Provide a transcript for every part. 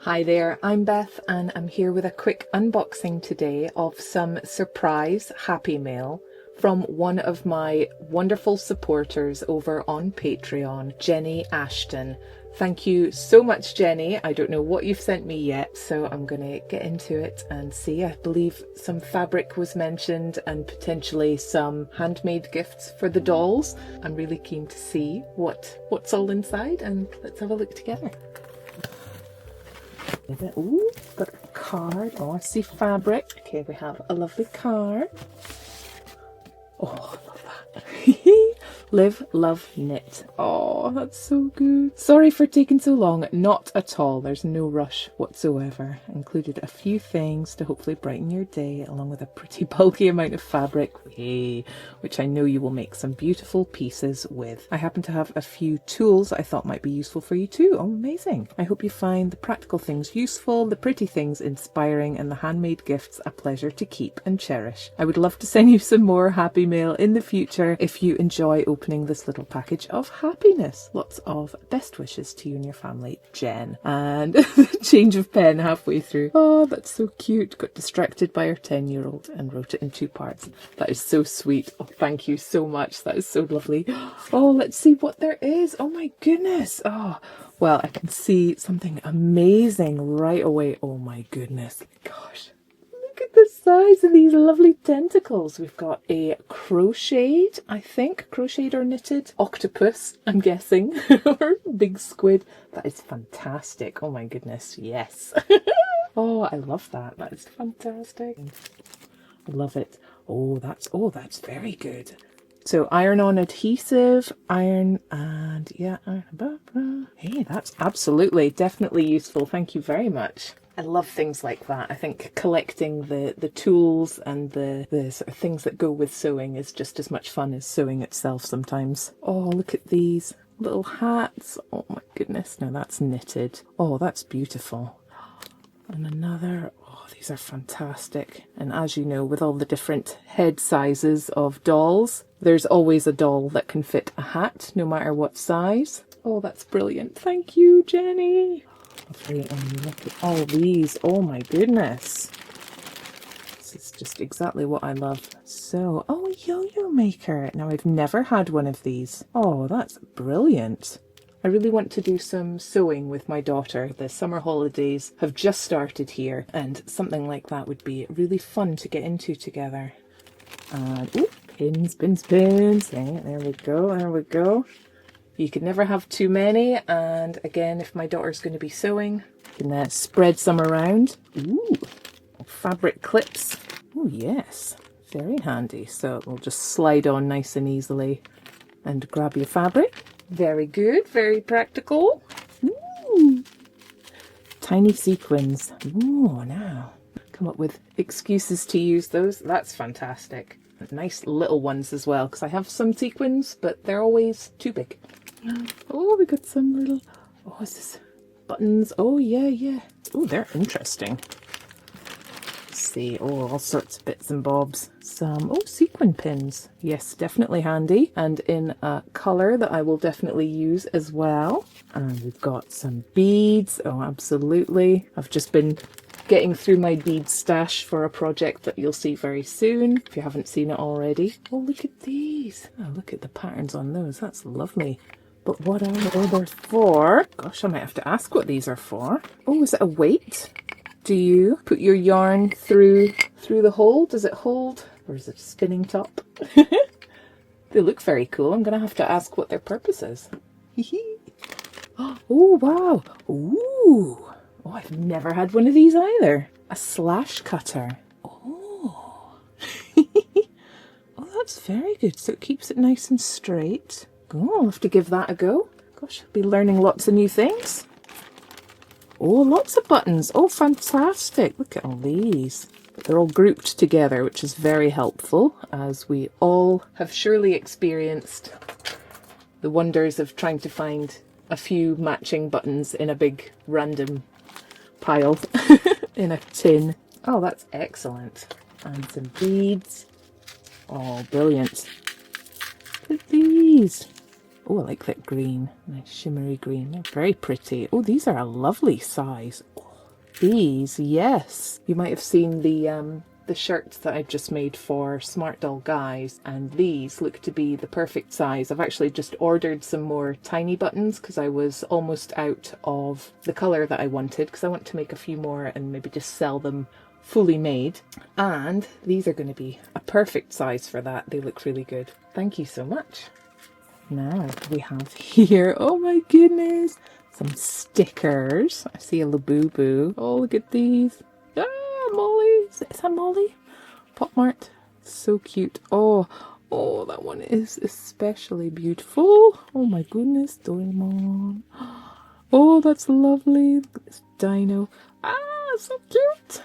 Hi there, I'm Beth and I'm here with a quick unboxing today of some surprise Happy Mail from one of my wonderful supporters over on Patreon, Jenny Ashton. Thank you so much, Jenny. I don't know what you've sent me yet, so I'm going to get into it and see. I believe some fabric was mentioned and potentially some handmade gifts for the dolls. I'm really keen to see what's all inside, and let's have a look together. Ooh, got a card. Oh, I see fabric. Okay, we have a lovely card. Oh, I love that. Live, love, knit. Oh, that's so good. Sorry for taking so long. Not at all. There's no rush whatsoever. Included a few things to hopefully brighten your day, along with a pretty bulky amount of fabric, which I know you will make some beautiful pieces with. I happen to have a few tools I thought might be useful for you too. Oh, amazing. I hope you find the practical things useful, the pretty things inspiring, and the handmade gifts a pleasure to keep and cherish. I would love to send you some more Happy Mail in the future if you enjoy opening this little package of happiness. Lots of best wishes to you and your family, Jen. And change of pen halfway through. Oh, that's so cute. Got distracted by our 10-year-old and wrote it in 2 parts. That is so sweet. Oh, thank you so much. That is so lovely. Oh, let's see what there is. Oh my goodness. Oh, well, I can see something amazing right away. Oh my goodness. Gosh. Look at the size of these lovely tentacles. We've got a crocheted, I think, crocheted or knitted octopus, I'm guessing, or big squid. That is fantastic. Oh my goodness, yes. Oh, I love that. That is fantastic. I love it. Oh, that's very good. So iron-on adhesive, iron, and yeah, hey, that's absolutely, definitely useful. Thank you very much. I love things like that. I think collecting the tools and the sort of things that go with sewing is just as much fun as sewing itself sometimes. Oh, look at these little hats. Oh my goodness, no, that's knitted. Oh, that's beautiful. And another, oh, these are fantastic. And as you know, with all the different head sizes of dolls, there's always a doll that can fit a hat, no matter what size. Oh, that's brilliant. Thank you, Jenny. Lovely. And look at all these. Oh my goodness. This is just exactly what I love. So, oh, a yo-yo maker. Now, I've never had one of these. Oh, that's brilliant. I really want to do some sewing with my daughter. The summer holidays have just started here, and something like that would be really fun to get into together. And, ooh, pins, pins, pins. Hey, there we go, there we go. You could never have too many, and again, if my daughter's going to be sewing, you can spread some around. Ooh, fabric clips. Oh yes, very handy. So it'll just slide on nice and easily and grab your fabric. Very good, very practical. Ooh. Tiny sequins. Ooh, now come up with excuses to use those. That's fantastic. Nice little ones as well, because I have some sequins, but they're always too big. Oh, we got some little, oh, is this buttons? Oh, yeah, yeah. Oh, they're interesting. Let's see, oh, all sorts of bits and bobs. Some, oh, sequin pins. Yes, definitely handy. And in a colour that I will definitely use as well. And we've got some beads. Oh, absolutely. I've just been getting through my bead stash for a project that you'll see very soon, if you haven't seen it already. Oh, look at these. Oh, look at the patterns on those. That's lovely. But what are they for? Gosh, I might have to ask what these are for. Oh, is it a weight? Do you put your yarn through the hole? Does it hold? Or is it a spinning top? They look very cool. I'm going to have to ask what their purpose is. Oh, wow. Ooh. Oh, I've never had one of these either. A slash cutter. Oh. Oh, that's very good. So it keeps it nice and straight. Oh, I'll have to give that a go. Gosh, I'll be learning lots of new things. Oh, lots of buttons. Oh, fantastic. Look at all these. They're all grouped together, which is very helpful, as we all have surely experienced the wonders of trying to find a few matching buttons in a big random pile in a tin. Oh, that's excellent. And some beads. Oh, brilliant. Look at these. Oh, I like that green. Nice shimmery green. They're very pretty. Oh, these are a lovely size. Oh, these. Yes, you might have seen the shirts that I've just made for Smart Doll Guys, and these look to be the perfect size. I've actually just ordered some more tiny buttons because I was almost out of the colour that I wanted, because I want to make a few more and maybe just sell them fully made. And these are going to be a perfect size for that. They look really good. Thank you so much. Now we have here, oh my goodness, some stickers. I see a Labubu. Oh, look at these. Molly. Is that Molly? Pop Mart. So cute. Oh, that one is especially beautiful. Oh my goodness, Doraemon. Oh, that's lovely. Look at this dino. So cute.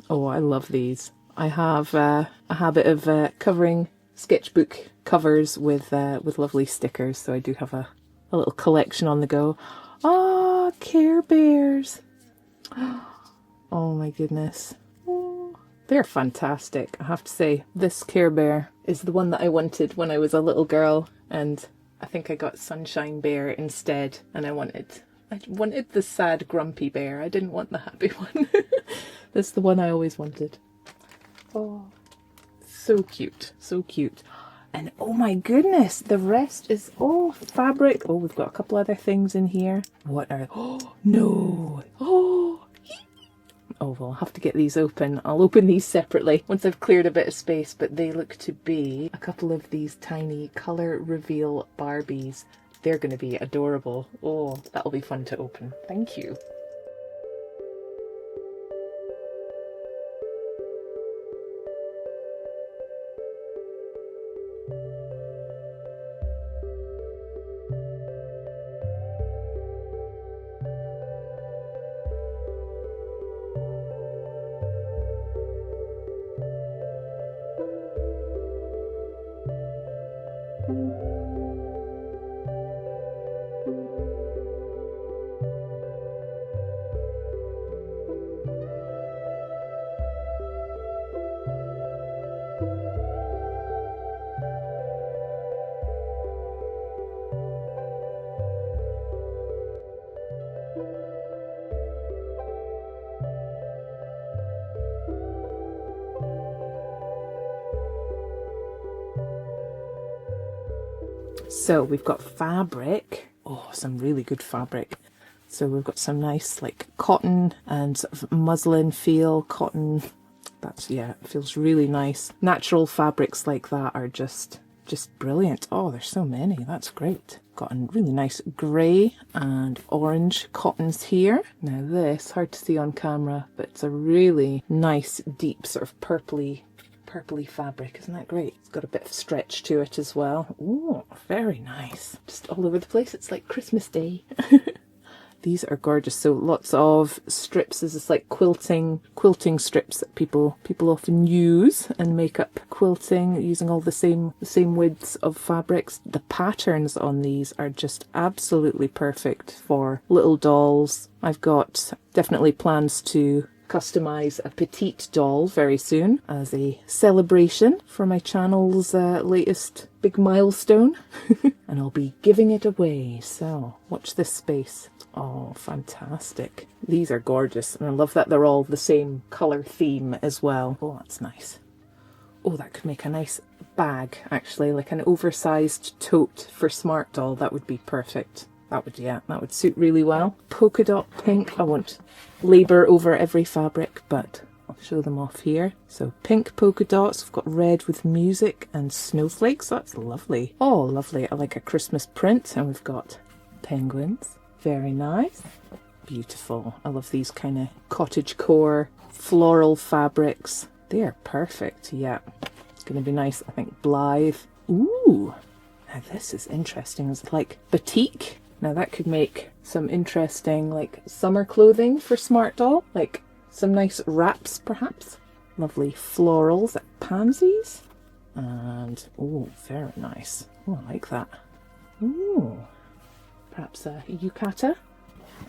Oh, I love these. I have a habit of covering sketchbook covers with lovely stickers, so I do have a little collection on the go. Care Bears. Oh my goodness. They're fantastic. I have to say, this Care Bear is the one that I wanted when I was a little girl, and I think I got Sunshine Bear instead, and I wanted the sad grumpy bear. I didn't want the happy one. That's the one I always wanted. Oh, so cute, so cute. And oh my goodness, the rest is all fabric. Oh, we've got a couple other things in here. What are... Oh, no. Oh, well, I'll have to get these open. I'll open these separately once I've cleared a bit of space, but they look to be a couple of these tiny colour reveal Barbies. They're going to be adorable. Oh, that'll be fun to open. Thank you. So we've got fabric. Oh, some really good fabric. So we've got some nice like cotton and sort of muslin feel. Cotton, that's, yeah, it feels really nice. Natural fabrics like that are just brilliant. Oh, there's so many. That's great. Got a really nice grey and orange cottons here. Now this, hard to see on camera, but it's a really nice deep sort of purpley fabric. Isn't that great? It's got a bit of stretch to it as well. Oh, very nice. Just all over the place. It's like Christmas Day. These are gorgeous. So lots of strips. This is like quilting strips that people often use and make up quilting using all the same widths of fabrics. The patterns on these are just absolutely perfect for little dolls. I've got definitely plans to customize a petite doll very soon as a celebration for my channel's latest big milestone. And I'll be giving it away, so watch this space. Oh, fantastic. These are gorgeous, and I love that they're all the same colour theme as well. Oh, that's nice. Oh, that could make a nice bag, actually, like an oversized tote for Smart Doll. That would be perfect. That would suit really well. Polka dot pink. I won't labour over every fabric, but I'll show them off here. So pink polka dots. We've got red with music and snowflakes. That's lovely. Oh, lovely. I like a Christmas print. And we've got penguins. Very nice. Beautiful. I love these kind of cottagecore floral fabrics. They are perfect. Yeah. It's going to be nice. I think Blythe. Ooh. Now this is interesting. It's like batik. Now that could make some interesting like summer clothing for Smart Doll. Like some nice wraps perhaps. Lovely florals, pansies. And oh, very nice. Oh, I like that. Ooh. Perhaps a yukata.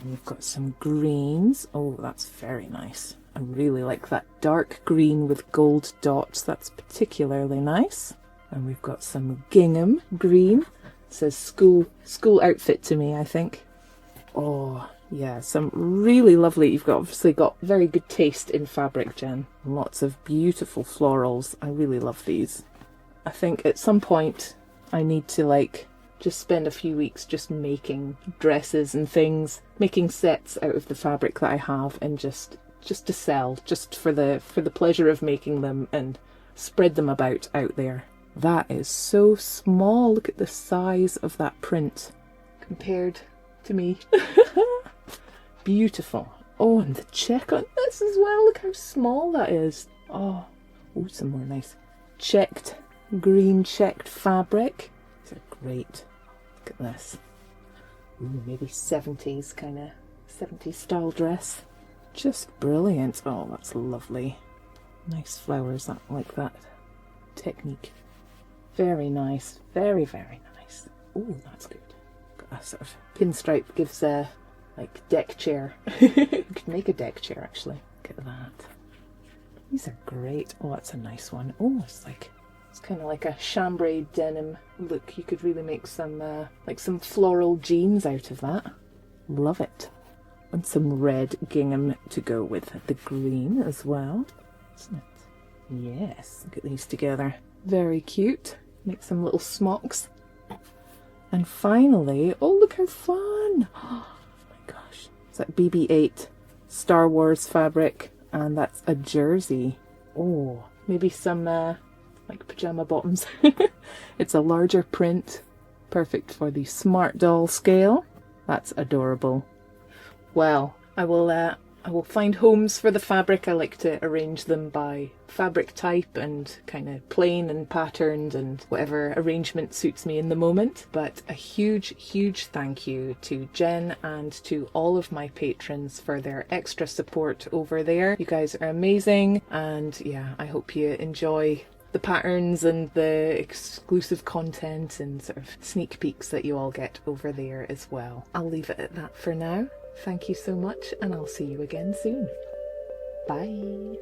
And we've got some greens. Oh, that's very nice. I really like that dark green with gold dots. That's particularly nice. And we've got some gingham green. It says school outfit to me, I think. Oh, Yeah, some really lovely, you've got obviously got very good taste in fabric, Jen. Lots of beautiful florals. I really love these. I think at some point I need to like just spend a few weeks just making dresses and things, making sets out of the fabric that I have, and just to sell, just for the pleasure of making them and spread them about out there. That is so small. Look at the size of that print compared to me. Beautiful. Oh, and the check on this as well. Look how small that is. Oh, some more nice checked, green checked fabric. These are great. Look at this. Ooh, maybe 70s kind of 70s style dress. Just brilliant. Oh, that's lovely. Nice flowers, that like that technique. Very nice. Very, very nice. Oh, that's good. Got a sort of pinstripe gives a like deck chair. You could make a deck chair actually. Look at that. These are great. Oh, that's a nice one. Oh, it's kind of like a chambray denim look. You could really make some like some floral jeans out of that. Love it. And some red gingham to go with the green as well, isn't it? Yes, look at these together. Very cute. Make some little smocks. And finally, oh, look how fun! Oh my gosh. It's that BB-8 Star Wars fabric, and that's a jersey. Oh, maybe some like pajama bottoms. It's a larger print, perfect for the smart doll scale. That's adorable. Well, I will find homes for the fabric. I like to arrange them by fabric type and kind of plain and patterned and whatever arrangement suits me in the moment. But a huge, huge thank you to Jen and to all of my patrons for their extra support over there. You guys are amazing, and yeah, I hope you enjoy the patterns and the exclusive content and sort of sneak peeks that you all get over there as well. I'll leave it at that for now. Thank you so much, and I'll see you again soon. Bye.